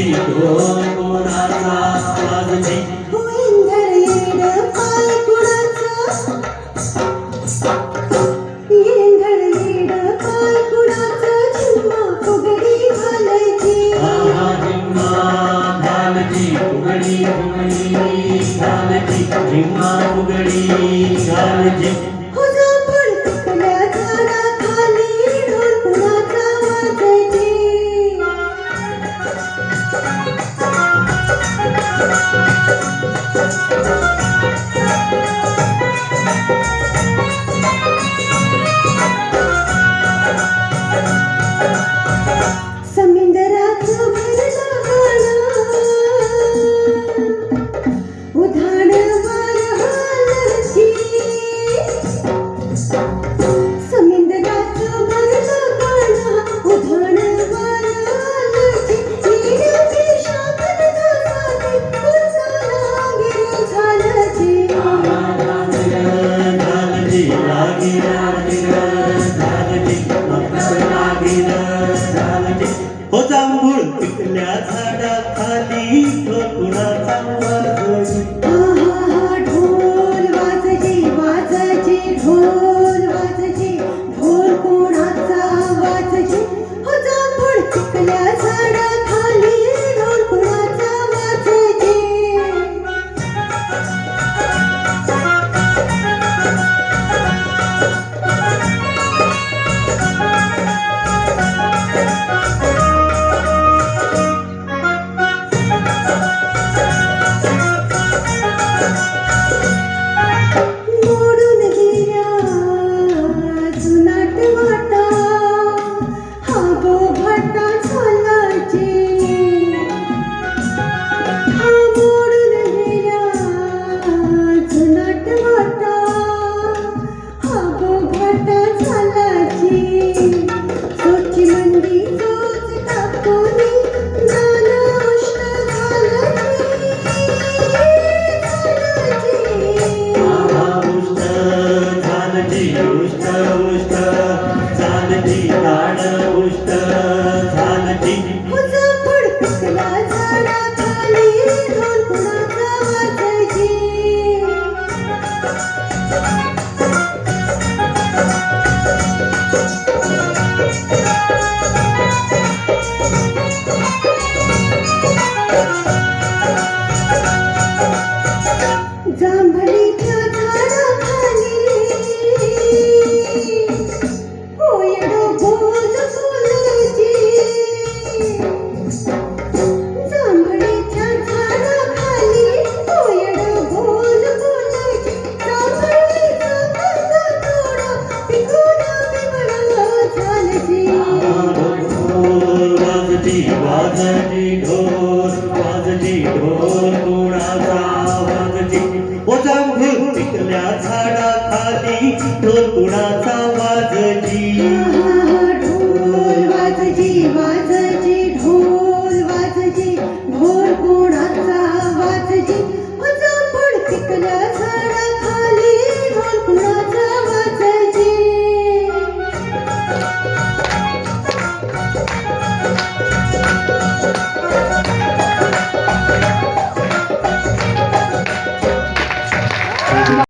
जी ढोल कोणाचा वाजती इंधर येड पाय कुणाचं इंधर येड पाय कुणाचं झिम्मा फुगडी घालायची झिम्मा घालती फुगडी फुगडी घालती झिम्मा फुगडी घालती हो जांभूळ पिकल्या झाडाखाली ढोल कुणाचा वाजायची समुद्राचं भरलं गाणं उधाण वारहालची समुद्राचं भरलं गाणं उधाण वारहालची येण्याची शाखन दासाची कुर्ताला गिरी झालची घालती हो जांभूळ पिकल्या झाडाखाली ढोल कुणाचा